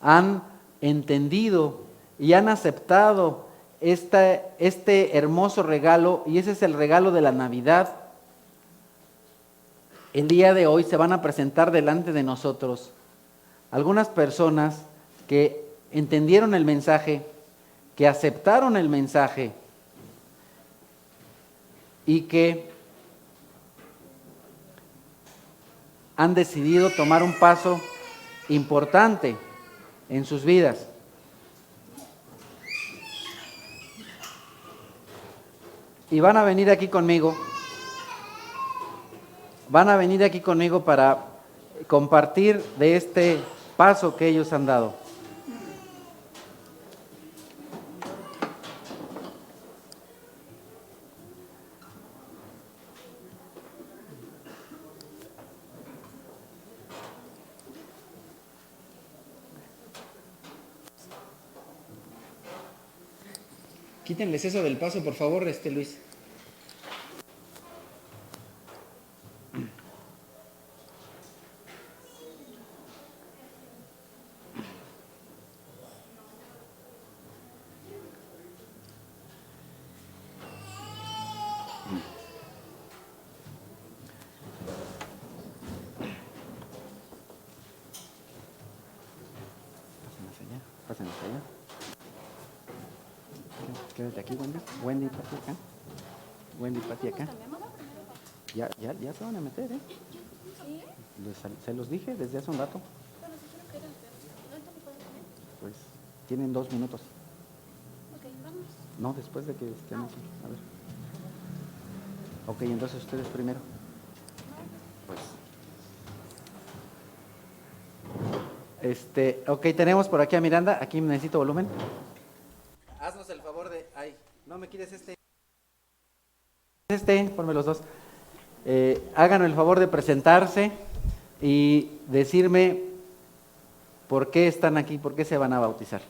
han entendido y han aceptado este hermoso regalo, y ese es el regalo de la Navidad, el día de hoy se van a presentar delante de nosotros algunas personas que entendieron el mensaje, que aceptaron el mensaje y que han decidido tomar un paso importante en sus vidas. Y van a venir aquí conmigo para compartir de este paso que ellos han dado. Quítenles eso del paso, por favor, Luis. Pásenlos allá. Quédate aquí, Wendy. Wendy, Pati acá. Wendy, Pati acá. Ya se van a meter, ¿eh? Se los dije desde hace un rato. Pues tienen 2 minutos. No, después de que estén aquí. A ver. Ok, entonces ustedes primero. Pues. Ok, tenemos por aquí a Miranda. Aquí necesito volumen. Haznos el favor de... Ay, no me quieres ponme los dos. Hagan el favor de presentarse y decirme por qué están aquí, por qué se van a bautizar.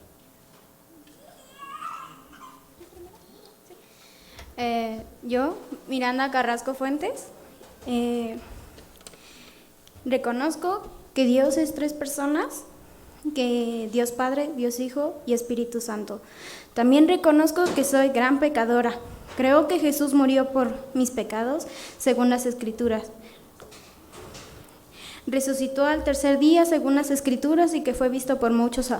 Yo, Miranda Carrasco Fuentes, reconozco que Dios es 3 personas, que Dios Padre, Dios Hijo y Espíritu Santo. También reconozco que soy gran pecadora. Creo que Jesús murió por mis pecados, según las Escrituras. Resucitó al 3er día, según las Escrituras, y que fue visto por muchos.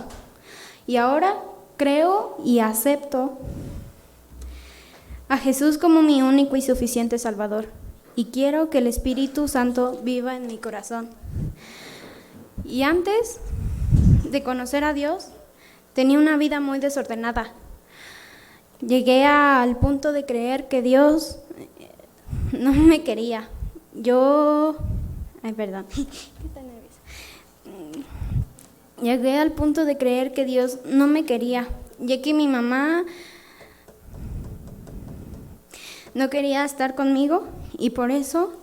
Y ahora creo y acepto a Jesús como mi único y suficiente Salvador. Y quiero que el Espíritu Santo viva en mi corazón. Y antes de conocer a Dios, tenía una vida muy desordenada. Llegué al punto de creer que Dios no me quería. Llegué al punto de creer que Dios no me quería, ya que mi mamá no quería estar conmigo y por eso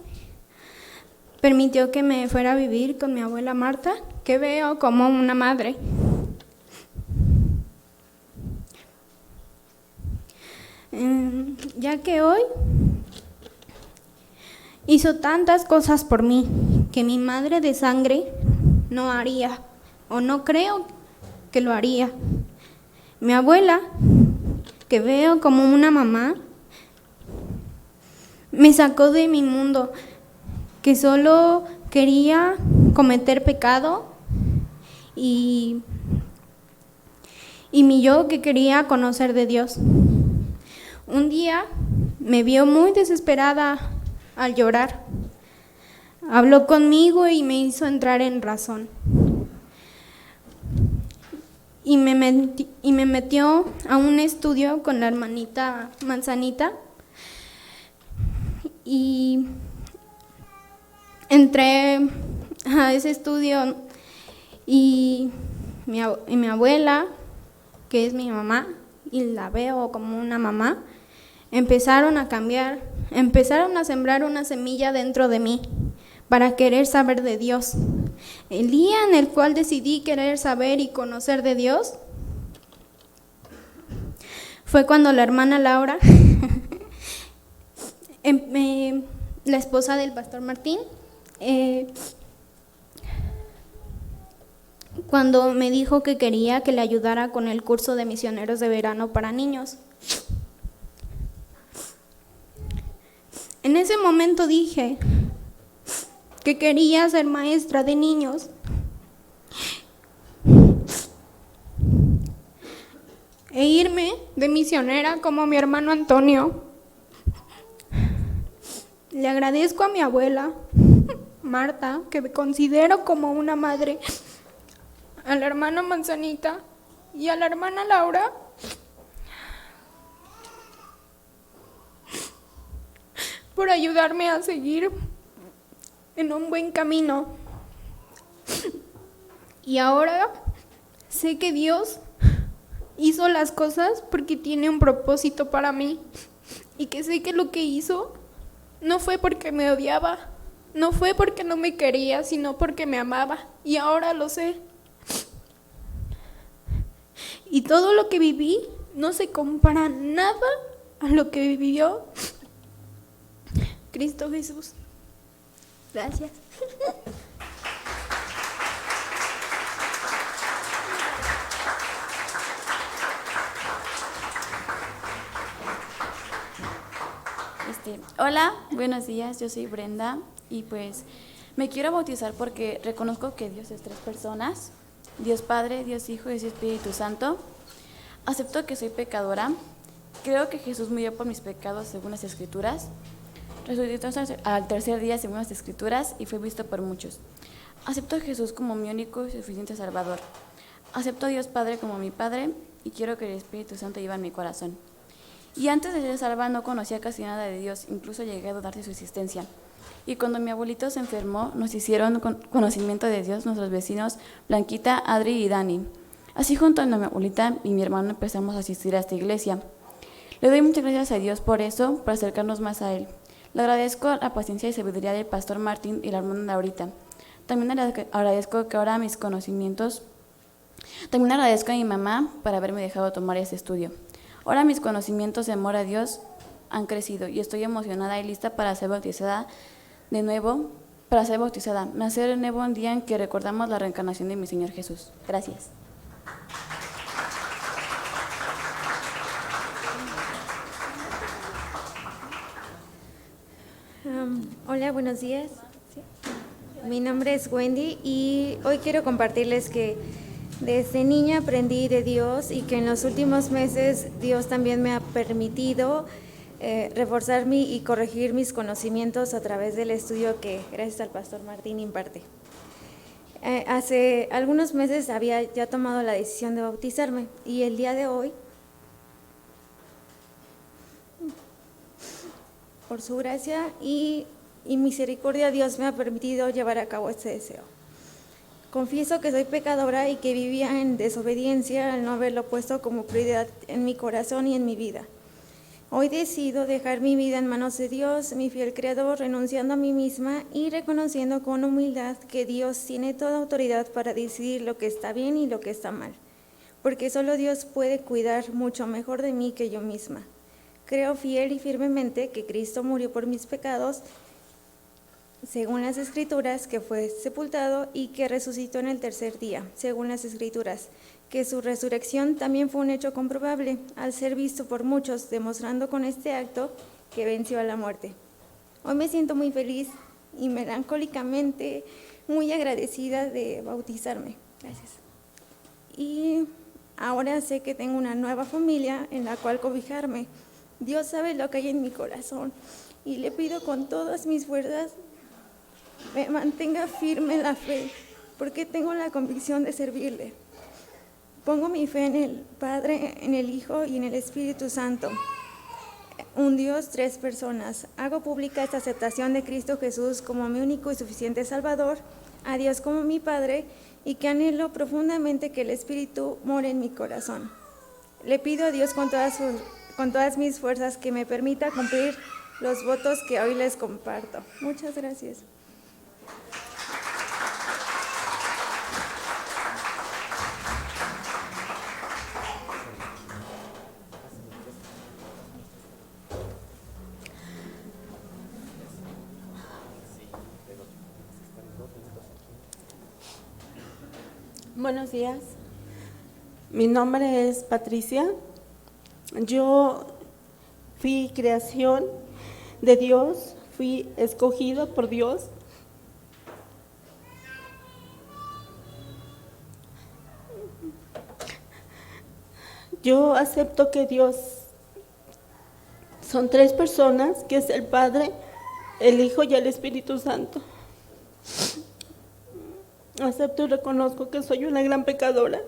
permitió que me fuera a vivir con mi abuela Marta, que veo como una madre. Ya que hoy hizo tantas cosas por mí que mi madre de sangre no haría, o no creo que lo haría. Mi abuela, que veo como una mamá, me sacó de mi mundo, que solo quería cometer pecado, y mi yo que quería conocer de Dios. Un día me vio muy desesperada al llorar. Habló conmigo y me hizo entrar en razón. Y me metió a un estudio con la hermanita Manzanita. Y entré a ese estudio y mi abuela, que es mi mamá, y la veo como una mamá, empezaron a cambiar, empezaron a sembrar una semilla dentro de mí para querer saber de Dios. El día en el cual decidí querer saber y conocer de Dios fue cuando la hermana Laura, la esposa del pastor Martín, cuando me dijo que quería que le ayudara con el curso de misioneros de verano para niños. En ese momento dije que quería ser maestra de niños. E irme de misionera como mi hermano Antonio. Le agradezco a mi abuela, Marta, que me considero como una madre, a la hermana Manzanita y a la hermana Laura por ayudarme a seguir en un buen camino. Y ahora sé que Dios hizo las cosas porque tiene un propósito para mí, y que sé que lo que hizo no fue porque me odiaba, no fue porque no me quería, sino porque me amaba, y ahora lo sé. Y todo lo que viví no se compara nada a lo que vivió Cristo Jesús. Gracias. Hola, buenos días, yo soy Brenda y pues me quiero bautizar porque reconozco que Dios es 3 personas, Dios Padre, Dios Hijo y Dios Espíritu Santo. Acepto que soy pecadora, creo que Jesús murió por mis pecados según las Escrituras, resucitó al tercer día según las Escrituras y fue visto por muchos. Acepto a Jesús como mi único y suficiente Salvador. Acepto a Dios Padre como mi Padre y quiero que el Espíritu Santo viva en mi corazón. Y antes de ser salva no conocía casi nada de Dios, incluso llegué a dudar de su existencia. Y cuando mi abuelito se enfermó, nos hicieron conocimiento de Dios nuestros vecinos Blanquita, Adri y Dani. Así junto a mi abuelita y mi hermano empezamos a asistir a esta iglesia. Le doy muchas gracias a Dios por eso, por acercarnos más a Él. Le agradezco la paciencia y sabiduría del pastor Martín y la hermana Laurita. También agradezco que ahora mis conocimientos... También agradezco a mi mamá por haberme dejado tomar este estudio. Ahora mis conocimientos de amor a Dios han crecido y estoy emocionada y lista para ser bautizada de nuevo, nacer de nuevo un día en que recordamos la reencarnación de mi Señor Jesús. Gracias. Hola, buenos días. Mi nombre es Wendy y hoy quiero compartirles que desde niña aprendí de Dios y que en los últimos meses Dios también me ha permitido reforzar y corregir mis conocimientos a través del estudio que gracias al pastor Martín imparte. Hace algunos meses había ya tomado la decisión de bautizarme y el día de hoy, por su gracia y misericordia, Dios me ha permitido llevar a cabo este deseo. Confieso que soy pecadora y que vivía en desobediencia al no haberlo puesto como prioridad en mi corazón y en mi vida. Hoy decido dejar mi vida en manos de Dios, mi fiel Creador, renunciando a mí misma y reconociendo con humildad que Dios tiene toda autoridad para decidir lo que está bien y lo que está mal, porque solo Dios puede cuidar mucho mejor de mí que yo misma. Creo fiel y firmemente que Cristo murió por mis pecados, según las Escrituras, que fue sepultado y que resucitó en el tercer día, según las Escrituras, que su resurrección también fue un hecho comprobable, al ser visto por muchos, demostrando con este acto que venció a la muerte. Hoy me siento muy feliz y melancólicamente muy agradecida de bautizarme. Gracias. Y ahora sé que tengo una nueva familia en la cual cobijarme. Dios sabe lo que hay en mi corazón y le pido con todas mis fuerzas me mantenga firme en la fe, porque tengo la convicción de servirle. Pongo mi fe en el Padre, en el Hijo y en el Espíritu Santo, un Dios, 3 personas. Hago pública esta aceptación de Cristo Jesús como mi único y suficiente Salvador, a Dios como mi Padre, y que anhelo profundamente que el Espíritu more en mi corazón. Le pido a Dios con todas mis fuerzas que me permita cumplir los votos que hoy les comparto. Muchas gracias. Buenos días. Mi nombre es Patricia. Yo fui creación de Dios, fui escogida por Dios. Yo acepto que Dios son tres personas, que es el Padre, el Hijo y el Espíritu Santo. Acepto y reconozco que soy una gran pecadora.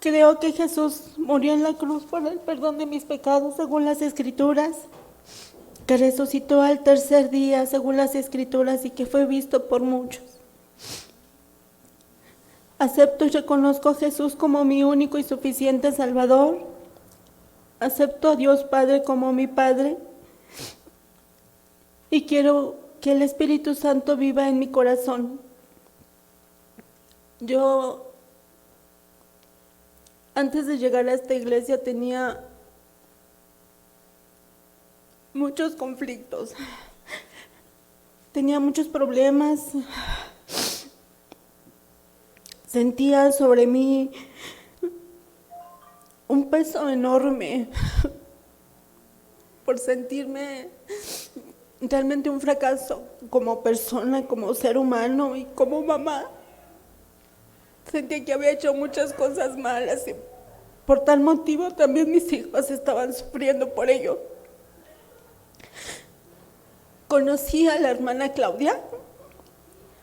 Creo que Jesús murió en la cruz por el perdón de mis pecados, según las Escrituras, que resucitó al tercer día, según las Escrituras, y que fue visto por muchos. Acepto y reconozco a Jesús como mi único y suficiente Salvador. Acepto a Dios Padre como mi Padre. Y quiero que el Espíritu Santo viva en mi corazón. Yo, antes de llegar a esta iglesia, tenía muchos conflictos. Tenía muchos problemas. Sentía sobre mí un peso enorme por sentirme realmente un fracaso como persona, como ser humano y como mamá. Sentía que había hecho muchas cosas malas y por tal motivo también mis hijos estaban sufriendo por ello. Conocí a la hermana Claudia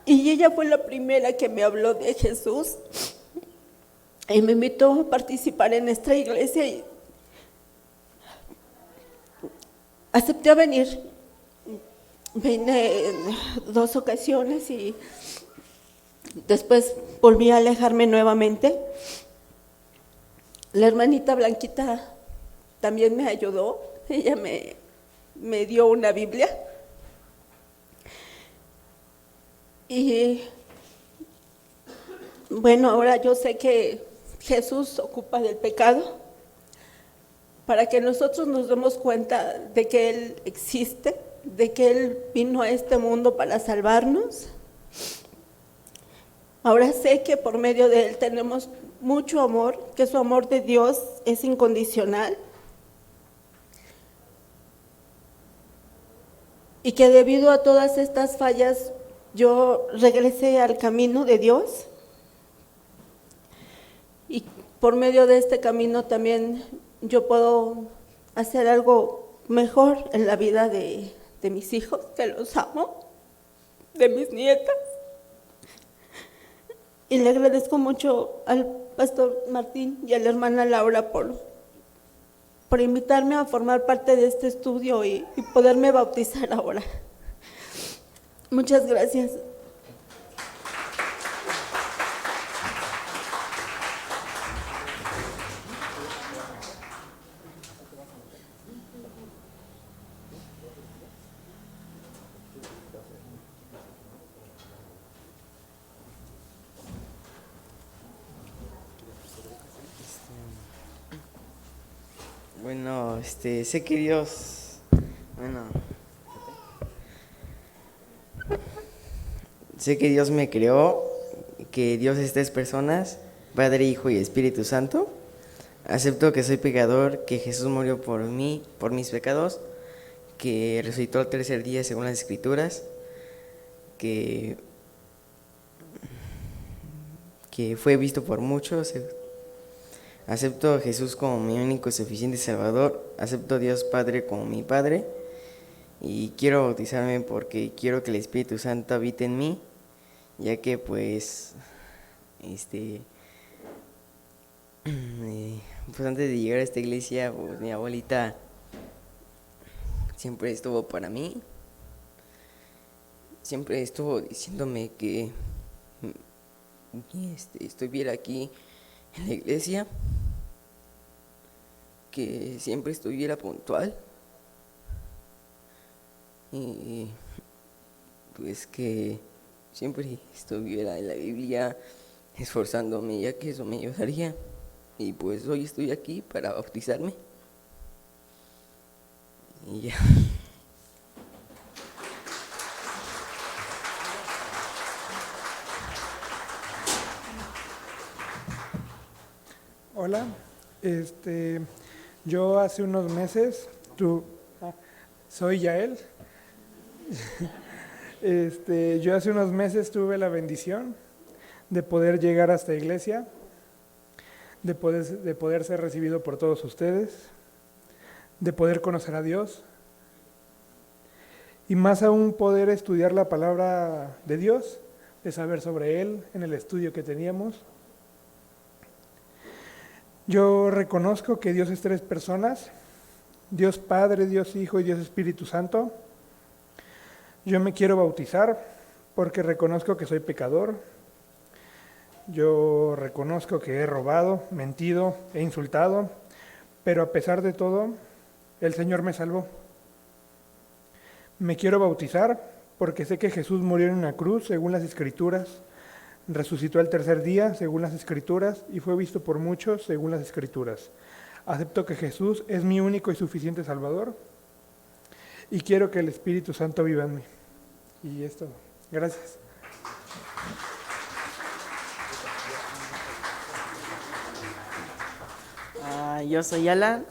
y ella fue la primera que me habló de Jesús y me invitó a participar en esta iglesia y acepté a venir. Vine en 2 ocasiones y después volví a alejarme nuevamente. La hermanita Blanquita también me ayudó. Ella me dio una Biblia. Y bueno, ahora yo sé que Jesús se ocupa del pecado para que nosotros nos demos cuenta de que Él existe, de que Él vino a este mundo para salvarnos. Ahora sé que por medio de Él tenemos mucho amor, que su amor de Dios es incondicional y que debido a todas estas fallas yo regresé al camino de Dios y por medio de este camino también yo puedo hacer algo mejor en la vida de mis hijos, que los amo, de mis nietas. Y le agradezco mucho al pastor Martín y a la hermana Laura por invitarme a formar parte de este estudio y poderme bautizar ahora. Muchas gracias. Bueno, sé que Dios, sé que Dios me creó, que Dios es 3 personas, Padre, Hijo y Espíritu Santo. Acepto que soy pecador, que Jesús murió por mí, por mis pecados, que resucitó al tercer día según las Escrituras, que fue visto por muchos. Acepto a Jesús como mi único y suficiente Salvador. Acepto a Dios Padre como mi Padre. Y quiero bautizarme porque quiero que el Espíritu Santo habite en mí, ya que pues antes de llegar a esta iglesia, pues, mi abuelita siempre estuvo para mí. Siempre estuvo diciéndome que estuviera aquí en la iglesia, que siempre estuviera puntual y pues que siempre estuviera en la Biblia esforzándome, ya que eso me ayudaría. Y pues hoy estoy aquí para bautizarme y ya. Hola, yo hace unos meses, soy Yael, yo hace unos meses tuve la bendición de poder llegar a esta iglesia, de poder ser recibido por todos ustedes, de poder conocer a Dios y más aún poder estudiar la palabra de Dios, de saber sobre Él en el estudio que teníamos. Yo reconozco que Dios es tres personas, Dios Padre, Dios Hijo y Dios Espíritu Santo. Yo me quiero bautizar porque reconozco que soy pecador. Yo reconozco que he robado, mentido, he insultado, pero a pesar de todo, el Señor me salvó. Me quiero bautizar porque sé que Jesús murió en una cruz según las Escrituras, resucitó al tercer día según las Escrituras y fue visto por muchos según las Escrituras. Acepto que Jesús es mi único y suficiente Salvador y quiero que el Espíritu Santo viva en mí. Y es todo. Gracias. Yo soy Alan.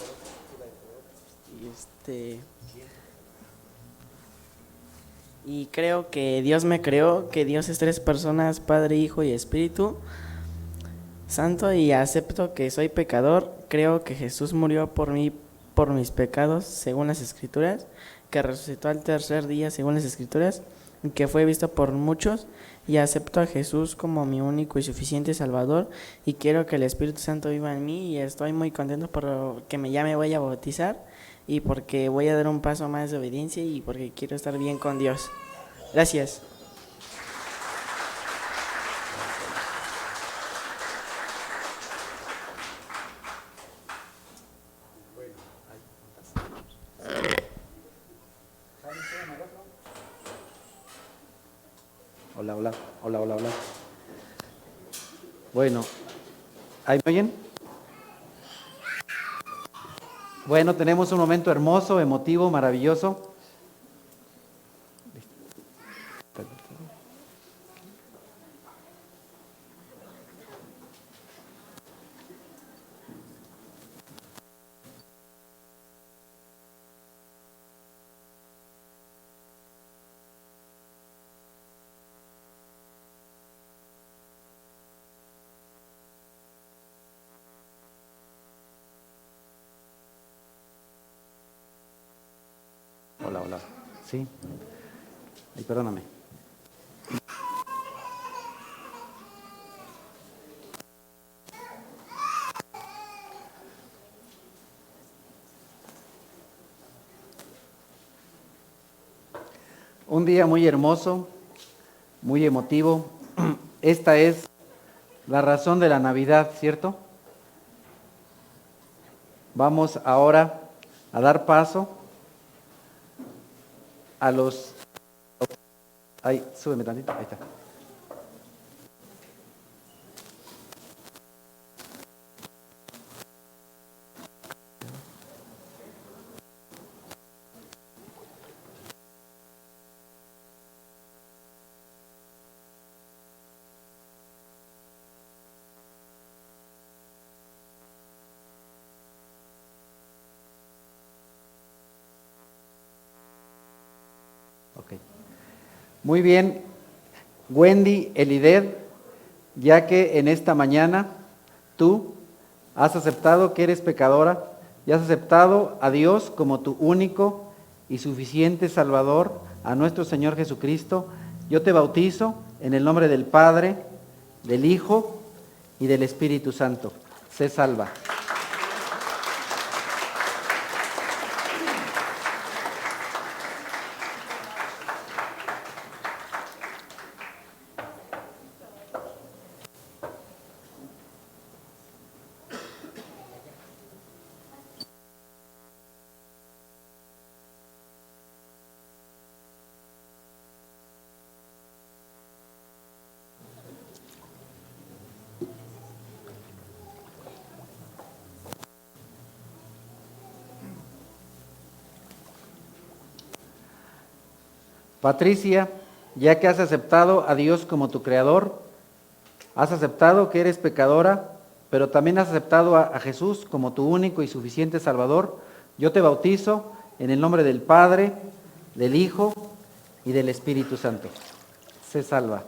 Y creo que Dios me creó, que Dios es tres personas, Padre, Hijo y Espíritu Santo, y acepto que soy pecador. Creo que Jesús murió por mí, por mis pecados, según las Escrituras, que resucitó al tercer día, según las Escrituras, y que fue visto por muchos, y acepto a Jesús como mi único y suficiente Salvador, y quiero que el Espíritu Santo viva en mí, y estoy muy contento porque ya me voy a bautizar, y porque voy a dar un paso más de obediencia, y porque quiero estar bien con Dios. Gracias. Hola, hola, hola, hola, hola. Bueno, ¿ahí me oyen? Bueno, tenemos un momento hermoso, emotivo, maravilloso. Hola, hola. Sí. Ay, perdóname. Un día muy hermoso, muy emotivo. Esta es la razón de la Navidad, ¿cierto? Vamos ahora a dar paso a los... Ay, súbeme tantito, ahí está. Ok. Muy bien, Wendy Elided, ya que en esta mañana tú has aceptado que eres pecadora y has aceptado a Dios como tu único y suficiente Salvador, a nuestro Señor Jesucristo, yo te bautizo en el nombre del Padre, del Hijo y del Espíritu Santo. Sé salva. Patricia, ya que has aceptado a Dios como tu Creador, has aceptado que eres pecadora pero también has aceptado a Jesús como tu único y suficiente Salvador, yo te bautizo en el nombre del Padre, del Hijo y del Espíritu Santo. Sé salva.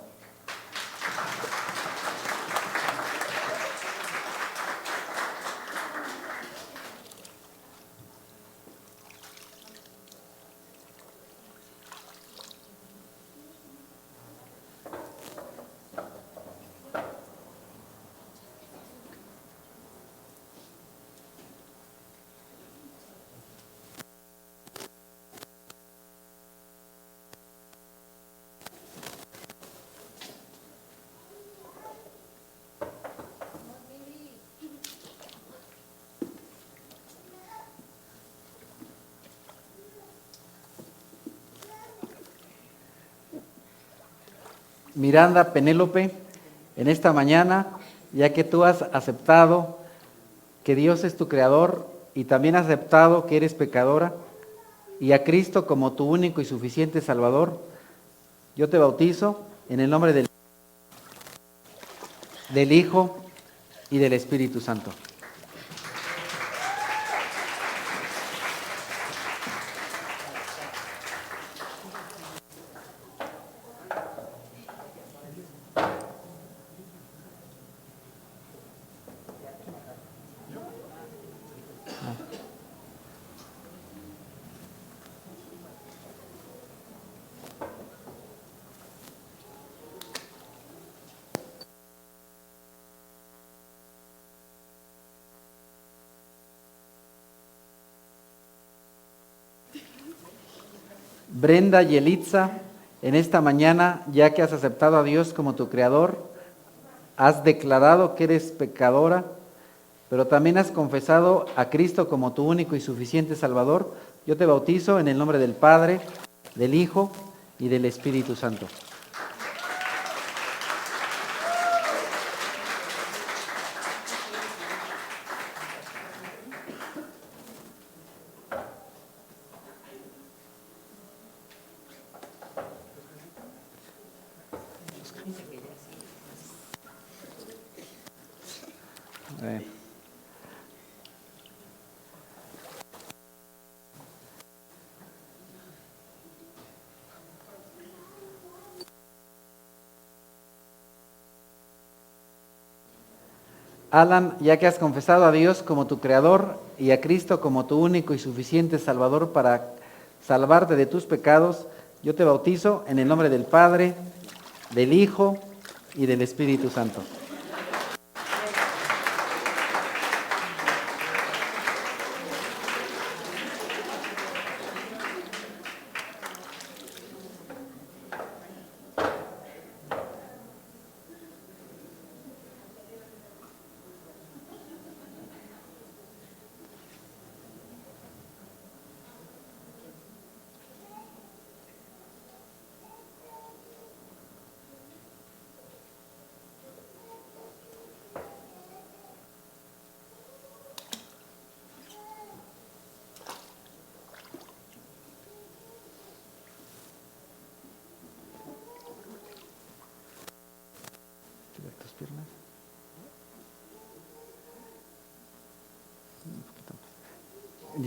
Miranda Penélope, en esta mañana, ya que tú has aceptado que Dios es tu creador y también has aceptado que eres pecadora y a Cristo como tu único y suficiente Salvador, yo te bautizo en el nombre del Hijo y del Espíritu Santo. Brenda Yelitza, en esta mañana, ya que has aceptado a Dios como tu creador, has declarado que eres pecadora, pero también has confesado a Cristo como tu único y suficiente Salvador, yo te bautizo en el nombre del Padre, del Hijo y del Espíritu Santo. Alan, ya que has confesado a Dios como tu creador y a Cristo como tu único y suficiente Salvador para salvarte de tus pecados, yo te bautizo en el nombre del Padre, del Hijo y del Espíritu Santo.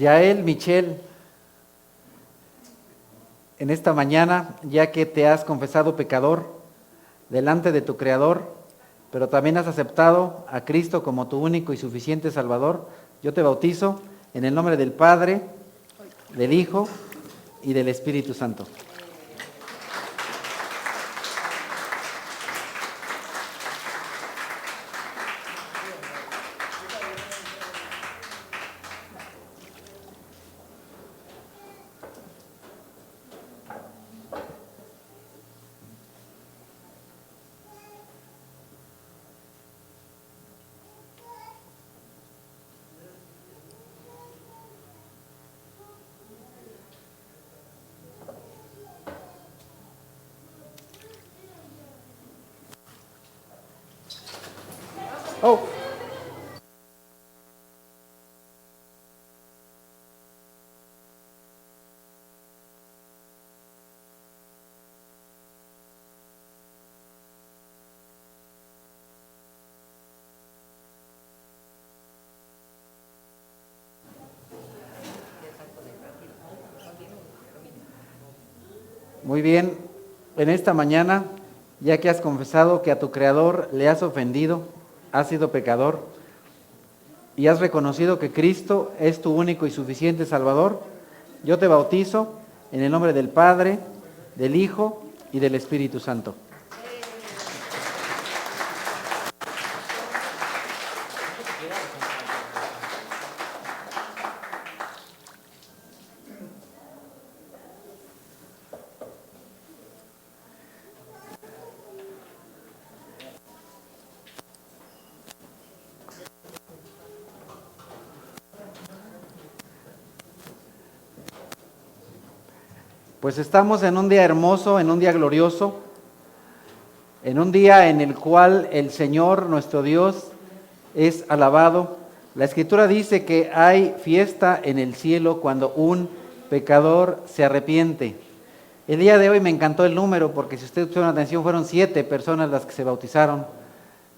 Yael Michelle, en esta mañana, ya que te has confesado pecador delante de tu Creador, pero también has aceptado a Cristo como tu único y suficiente Salvador, yo te bautizo en el nombre del Padre, del Hijo y del Espíritu Santo. Oh. Muy bien, en esta mañana, ya que has confesado que a tu Creador le has ofendido, has sido pecador, y has reconocido que Cristo es tu único y suficiente Salvador, yo te bautizo en el nombre del Padre, del Hijo y del Espíritu Santo. Pues estamos en un día hermoso, en un día glorioso, en un día en el cual el Señor, nuestro Dios, es alabado. La Escritura dice que hay fiesta en el cielo cuando un pecador se arrepiente. El día de hoy me encantó el número, porque si ustedes pusieron atención, fueron 7 personas las que se bautizaron.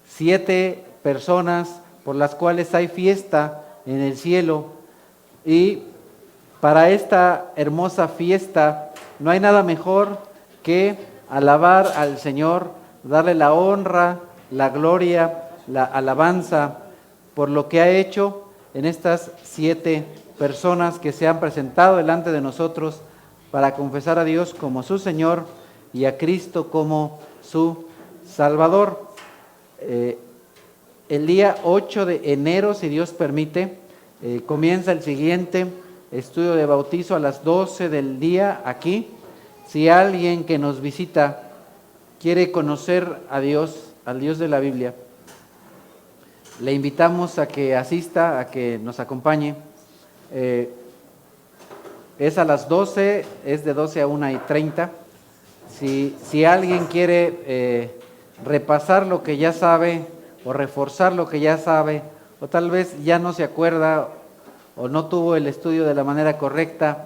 7 personas por las cuales hay fiesta en el cielo. Y para esta hermosa fiesta no hay nada mejor que alabar al Señor, darle la honra, la gloria, la alabanza por lo que ha hecho en estas 7 personas que se han presentado delante de nosotros para confesar a Dios como su Señor y a Cristo como su Salvador. El día 8 de enero, si Dios permite, comienza el siguiente estudio de bautizo a las 12 del día aquí. Si alguien que nos visita quiere conocer a Dios, al Dios de la Biblia, le invitamos a que asista, a que nos acompañe. Es a las 12, es de 12 a 1:30. Si alguien quiere repasar lo que ya sabe o reforzar lo que ya sabe, o tal vez ya no se acuerda o no tuvo el estudio de la manera correcta,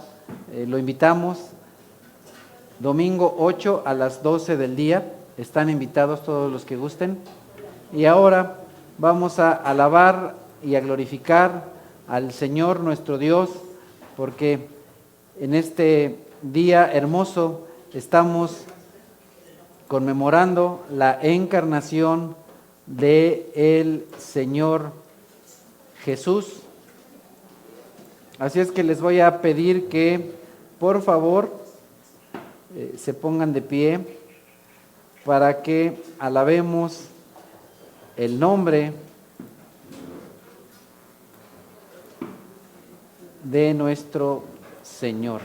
lo invitamos. Domingo 8 a las 12 del día, están invitados todos los que gusten. Y ahora vamos a alabar y a glorificar al Señor nuestro Dios, porque en este día hermoso estamos conmemorando la encarnación del Señor Jesús. Así es que les voy a pedir que, por favor, se pongan de pie para que alabemos el nombre de nuestro Señor.